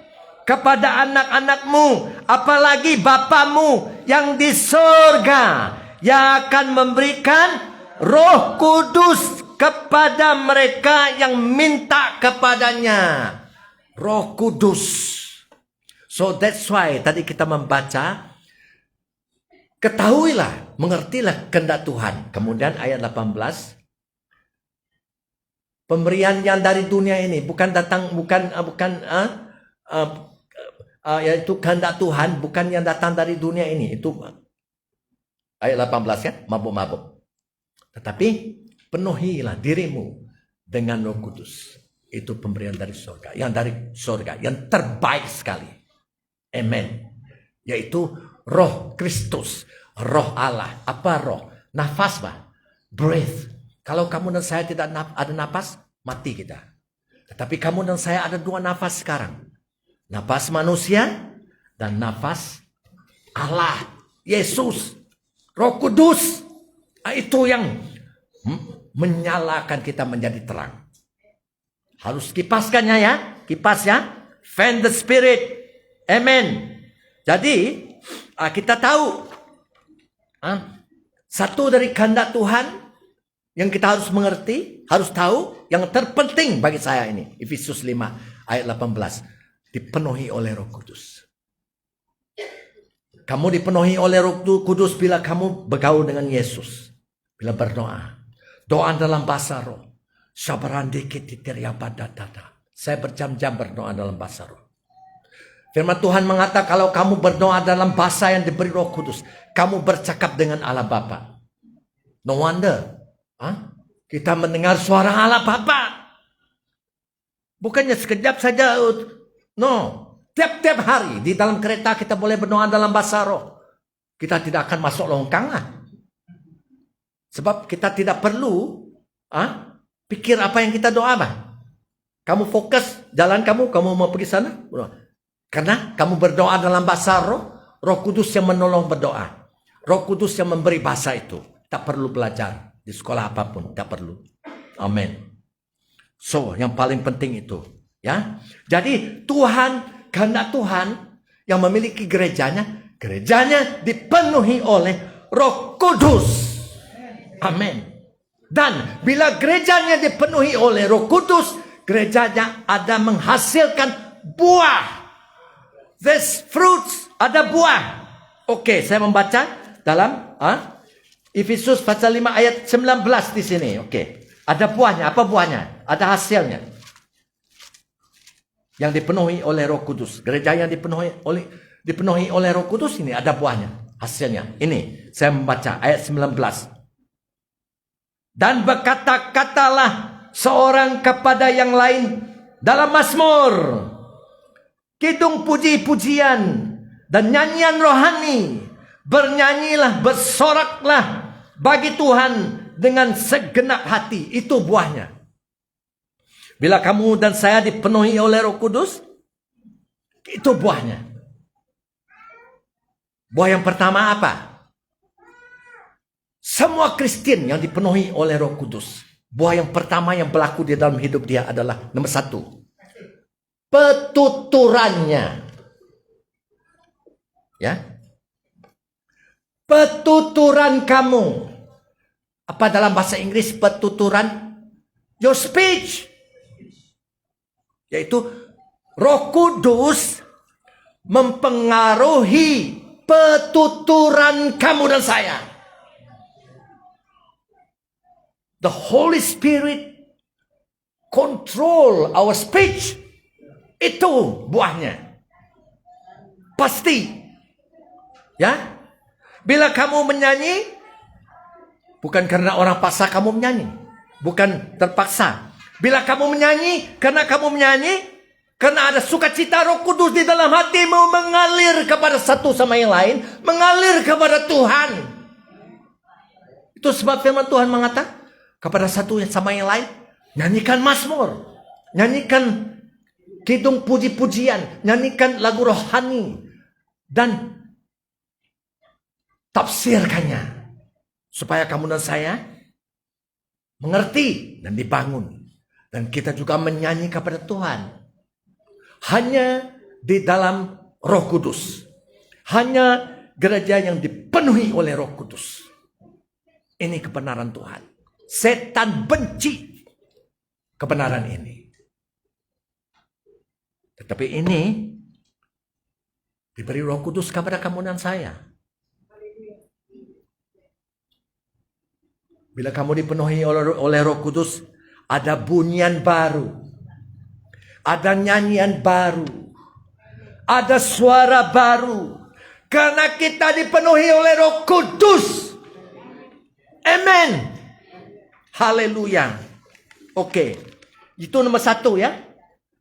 kepada anak-anakmu, apalagi Bapamu yang di surga yang akan memberikan Roh Kudus kepada mereka yang minta kepadanya. Roh Kudus. So that's why tadi kita membaca, ketahuilah, mengertilah kehendak Tuhan. Kemudian ayat 18, pemberian yang dari dunia ini yaitu kehendak Tuhan bukan yang datang dari dunia ini. Itu ayat 18 ya, mabuk-mabuk. Tetapi penuhilah dirimu dengan Roh Kudus. Itu pemberian dari surga, yang terbaik sekali. Amen. Yaitu Roh Kristus, Roh Allah. Apa roh? Nafas, Pak. Breath. Kalau kamu dan saya tidak ada nafas, mati kita. Tetapi kamu dan saya ada dua nafas sekarang. Nafas manusia dan nafas Allah, Yesus, Roh Kudus. Itu yang menyalakan kita menjadi terang. Harus kipaskannya ya, kipas ya. Fan the spirit. Amen. Jadi kita tahu satu dari kehendak Tuhan yang kita harus mengerti, harus tahu, yang terpenting bagi saya ini, Efesus 5 ayat 18, dipenuhi oleh Roh Kudus. Kamu dipenuhi oleh Roh Kudus bila kamu bergaul dengan Yesus. Bila berdoa. Doa dalam bahasa roh. Saya berjam-jam berdoa dalam bahasa roh. Firman Tuhan mengatakan kalau kamu berdoa dalam bahasa yang diberi Roh Kudus, kamu bercakap dengan Allah Bapa. No wonder. Kita mendengar suara Allah Bapa. Bukannya sekejap saja. No. Tiap-tiap hari di dalam kereta kita boleh berdoa dalam bahasa roh. Kita tidak akan masuk longkang. Sebab kita tidak perlu pikir apa yang kita doa. Kamu fokus jalan kamu mau pergi sana. Karena kamu berdoa dalam bahasa roh. Roh Kudus yang menolong berdoa. Roh Kudus yang memberi bahasa itu. Tak perlu belajar di sekolah apapun. Tak perlu. Amin. So, yang paling penting itu. Ya. Jadi Tuhan, kehendak Tuhan yang memiliki gerejanya. Gerejanya dipenuhi oleh Roh Kudus. Amin. Dan bila gerejanya dipenuhi oleh Roh Kudus, gerejanya ada menghasilkan buah. These fruits, ada buah. Oke, saya membaca dalam Efesus pasal 5 ayat 19 di sini. Oke. Ada buahnya. Apa buahnya? Ada hasilnya. Yang dipenuhi oleh Roh Kudus. Gereja yang dipenuhi oleh Roh Kudus ini ada buahnya. Hasilnya. Ini saya membaca ayat 19. Dan berkata-katalah seorang kepada yang lain dalam mazmur, kidung puji-pujian dan nyanyian rohani. Bernyanyilah, bersoraklah bagi Tuhan dengan segenap hati. Itu buahnya. Bila kamu dan saya dipenuhi oleh Roh Kudus, itu buahnya. Buah yang pertama apa? Semua Kristen yang dipenuhi oleh Roh Kudus, buah yang pertama yang berlaku di dalam hidup dia adalah nomor 1. Petuturannya. Ya. Petuturan kamu. Apa dalam bahasa Inggris petuturan? Your speech. Yaitu Roh Kudus mempengaruhi petuturan kamu dan saya. The Holy Spirit control our speech. Itu buahnya. Pasti. Ya. Bila kamu menyanyi, bukan karena orang paksa kamu menyanyi. Bukan terpaksa. Bila kamu menyanyi, karena ada sukacita Roh Kudus di dalam hatimu mengalir kepada satu sama yang lain, mengalir kepada Tuhan. Itu sebab firman Tuhan mengatakan kepada satu sama yang lain, nyanyikan mazmur, nyanyikan kidung puji-pujian, nyanyikan lagu rohani, dan tafsirkannya supaya kamu dan saya mengerti dan dibangun. Dan kita juga menyanyi kepada Tuhan. Hanya di dalam Roh Kudus. Hanya gereja yang dipenuhi oleh Roh Kudus. Ini kebenaran Tuhan. Setan benci kebenaran ini. Tetapi ini diberi Roh Kudus kepada kamu dan saya. Bila kamu dipenuhi oleh Roh Kudus, ada bunyian baru. Ada nyanyian baru. Ada suara baru. Karena kita dipenuhi oleh Roh Kudus. Amen. Haleluya. Oke. Itu nomor 1 ya.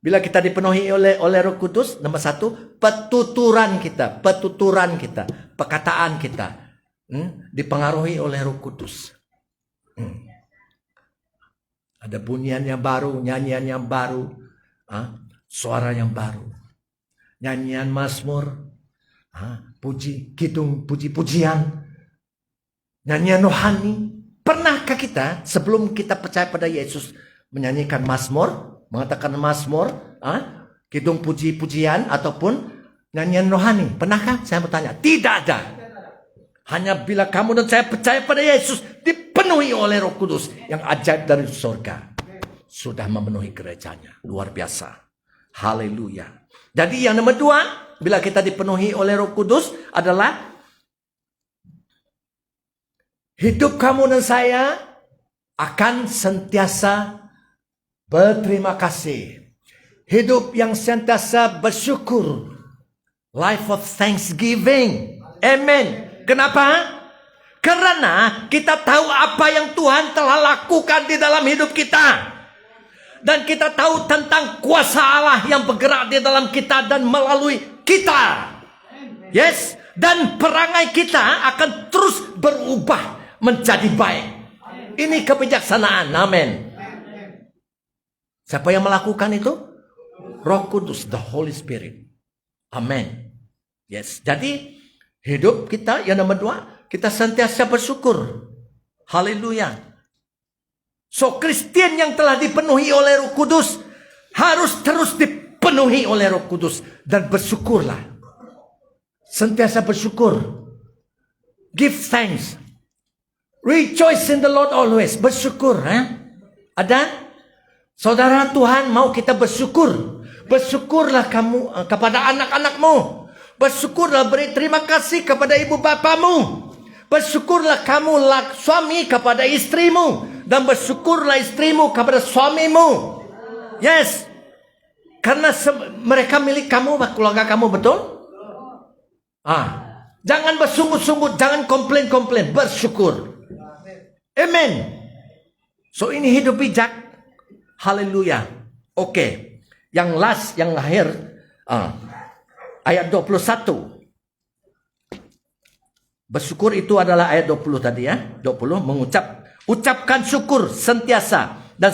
Bila kita dipenuhi oleh Roh Kudus, nomor 1, petuturan kita. Perkataan kita. Dipengaruhi oleh Roh Kudus. Ada bunyian yang baru, nyanyian yang baru, suara yang baru, nyanyian mazmur, kidung puji-pujian, nyanyian rohani. Pernahkah kita sebelum kita percaya pada Yesus menyanyikan mazmur, mengatakan mazmur, kidung puji-pujian ataupun nyanyian rohani? Pernahkah? Saya bertanya. Tidak ada. Hanya bila kamu dan saya percaya pada Yesus, dipenuhi oleh Roh Kudus yang ajaib dari surga, sudah memenuhi gerejanya. Luar biasa. Haleluya. Jadi yang nomor 2, bila kita dipenuhi oleh Roh Kudus adalah hidup kamu dan saya akan sentiasa berterima kasih. Hidup yang sentiasa bersyukur. Life of thanksgiving. Amen. Kenapa? Karena kita tahu apa yang Tuhan telah lakukan di dalam hidup kita. Dan kita tahu tentang kuasa Allah yang bergerak di dalam kita dan melalui kita. Yes. Dan perangai kita akan terus berubah menjadi baik. Ini kebijaksanaan. Amin. Siapa yang melakukan itu? Roh Kudus, the Holy Spirit. Amin. Yes. Jadi hidup kita yang nomor 2, kita sentiasa bersyukur. Haleluya. So, Kristen yang telah dipenuhi oleh Roh Kudus harus terus dipenuhi oleh Roh Kudus dan bersyukurlah. Sentiasa bersyukur. Give thanks. Rejoice in the Lord always. Bersyukur. Ada? Saudara, Tuhan mau kita bersyukur. Bersyukurlah kamu kepada anak-anakmu. Bersyukurlah, beri terima kasih kepada ibu bapamu. Bersyukurlah kamu suami kepada istrimu. Dan bersyukurlah istrimu kepada suamimu. Yes. Karena mereka milik kamu, keluarga kamu, betul? Jangan bersungut-sungut, jangan komplain-komplain. Bersyukur. Amen. So ini hidup bijak. Haleluya. Oke. Yang last, yang akhir. Ayat 21. Bersyukur itu adalah ayat 20 tadi ya. 20 ucapkan syukur sentiasa dan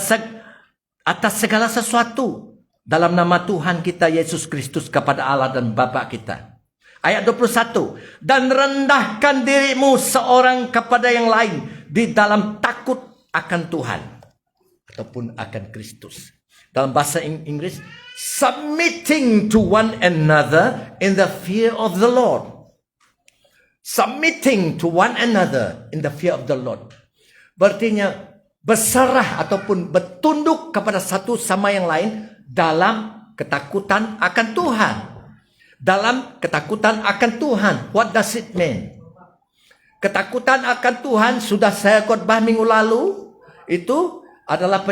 atas segala sesuatu dalam nama Tuhan kita Yesus Kristus kepada Allah dan Bapa kita. Ayat 21. Dan rendahkan dirimu seorang kepada yang lain di dalam takut akan Tuhan ataupun akan Kristus. Dalam bahasa Inggris, submitting to one another in the fear of the Lord. Submitting to one another in the fear of the Lord. Berartinya berserah ataupun bertunduk kepada satu sama yang lain dalam ketakutan akan Tuhan. Dalam ketakutan akan Tuhan. What does it mean? Ketakutan akan Tuhan sudah saya khotbah minggu lalu. Itu adalah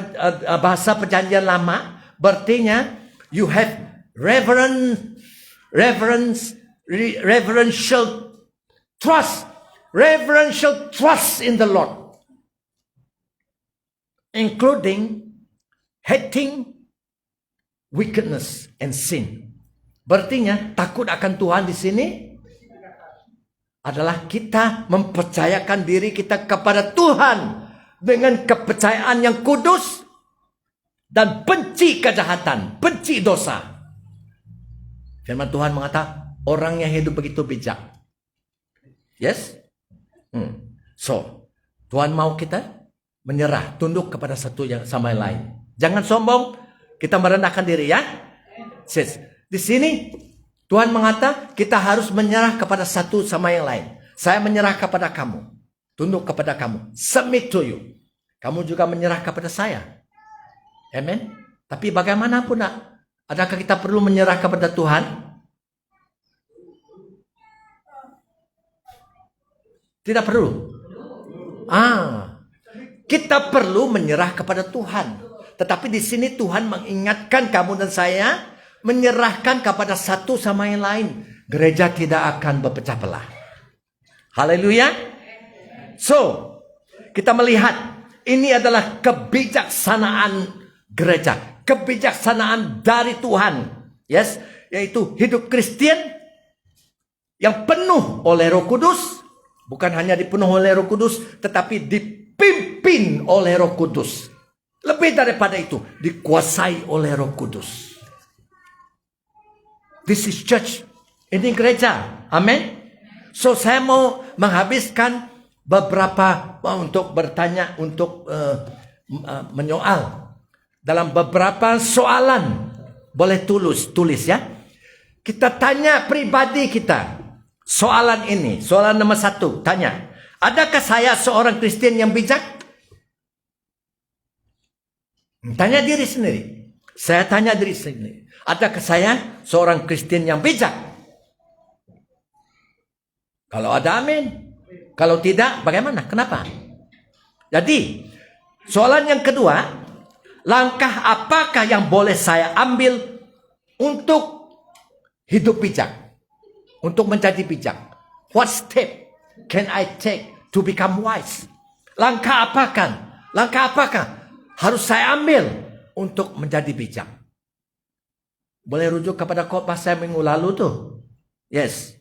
bahasa perjanjian lama. Berartinya you have reverential trust in the Lord. Including hating wickedness and sin. Berartinya takut akan Tuhan di sini adalah kita mempercayakan diri kita kepada Tuhan dengan kepercayaan yang kudus dan benci kejahatan, benci dosa. Firman Tuhan mengatakan orang yang hidup begitu bijak. Yes? So, Tuhan mau kita menyerah, tunduk kepada satu yang sama yang lain. Jangan sombong, kita merendahkan diri ya. Di sini Tuhan mengatakan kita harus menyerah kepada satu sama yang lain. Saya menyerah kepada kamu, tunduk kepada kamu, submit to you. Kamu juga menyerah kepada saya. Amen. Tapi bagaimanapun, adakah kita perlu menyerah kepada Tuhan? Tidak perlu. Kita perlu menyerah kepada Tuhan. Tetapi di sini Tuhan mengingatkan kamu dan saya menyerahkan kepada satu sama yang lain. Gereja tidak akan berpecah belah. Haleluya. So, kita melihat ini adalah kebijaksanaan gereja, kebijaksanaan dari Tuhan. Yes, yaitu hidup Kristen yang penuh oleh Roh Kudus, bukan hanya dipenuhi oleh Roh Kudus, tetapi dipimpin oleh Roh Kudus. Lebih daripada itu, dikuasai oleh Roh Kudus. This is church. Ini gereja. Amin. So saya mau menghabiskan beberapa untuk bertanya, untuk menyoal dalam beberapa soalan. Boleh tulis ya. Kita tanya pribadi kita soalan ini. Soalan nomor 1, tanya, adakah saya seorang Kristen yang bijak? Tanya diri sendiri. Saya tanya diri sendiri. Adakah saya seorang Kristen yang bijak? Kalau ada amin. Kalau tidak, bagaimana? Kenapa? Jadi, soalan yang kedua, langkah apakah yang boleh saya ambil untuk hidup bijak? Untuk menjadi bijak. What step can I take to become wise? Langkah apakah harus saya ambil untuk menjadi bijak? Boleh rujuk kepada khotbah saya minggu lalu tuh. Yes.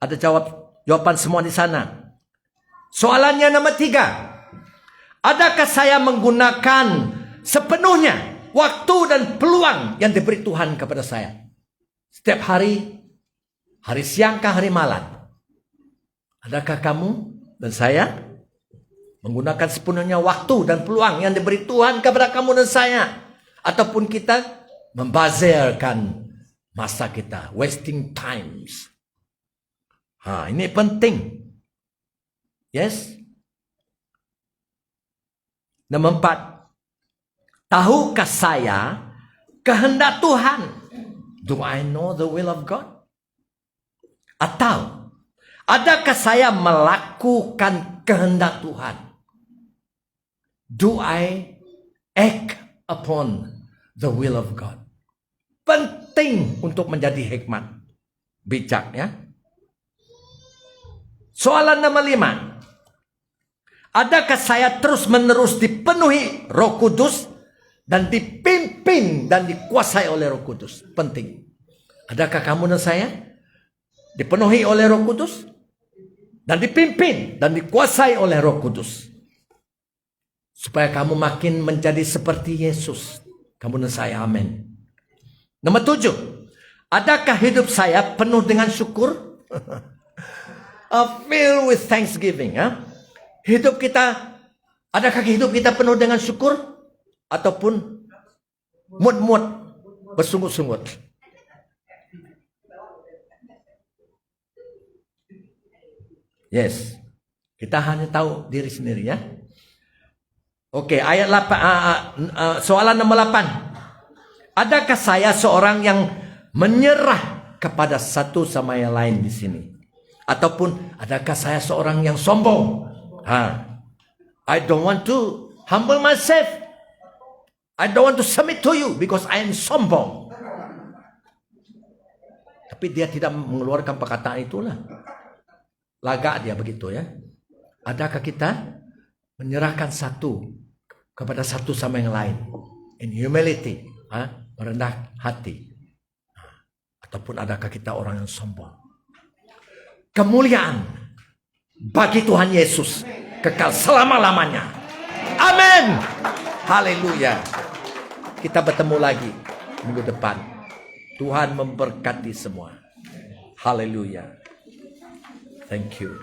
Ada jawaban semua di sana. Soalannya nomor 3. Adakah saya menggunakan sepenuhnya waktu dan peluang yang diberi Tuhan kepada saya? Setiap hari siang kah, hari malam? Adakah kamu dan saya menggunakan sepenuhnya waktu dan peluang yang diberi Tuhan kepada kamu dan saya? Ataupun kita membazirkan masa kita, wasting times. Ini penting. Yes. Nomor 4. Tahukah saya kehendak Tuhan? Do I know the will of God? Atau adakah saya melakukan kehendak Tuhan? Do I act upon the will of God? Penting untuk menjadi hikmat, bijak ya. Soalan nomor 5. Adakah saya terus-menerus dipenuhi Roh Kudus dan dipimpin dan dikuasai oleh Roh Kudus? Penting. Adakah kamu dan saya dipenuhi oleh Roh Kudus dan dipimpin dan dikuasai oleh Roh Kudus? Supaya kamu makin menjadi seperti Yesus. Kamu dan saya, amin. Nomor 7. Adakah hidup saya penuh dengan syukur? Filled with thanksgiving. Adakah hidup kita penuh dengan syukur? Ataupun mut-mut, bersungut-sungut? Yes. Kita hanya tahu diri sendiri ya. Oke, ayat 8, soalan nomor 8. Adakah saya seorang yang menyerah kepada satu sama yang lain di sini? Ataupun adakah saya seorang yang sombong? I don't want to humble myself. I don't want to submit to you because I am sombong. Tapi dia tidak mengeluarkan perkataan itulah. Lagak dia begitu ya. Adakah kita menyerahkan satu kepada satu sama yang lain? In humility. Merendah hati. Ataupun adakah kita orang yang sombong? Kemuliaan bagi Tuhan Yesus kekal selama-lamanya. Amin. Haleluya. Kita bertemu lagi minggu depan. Tuhan memberkati semua. Haleluya. Thank you.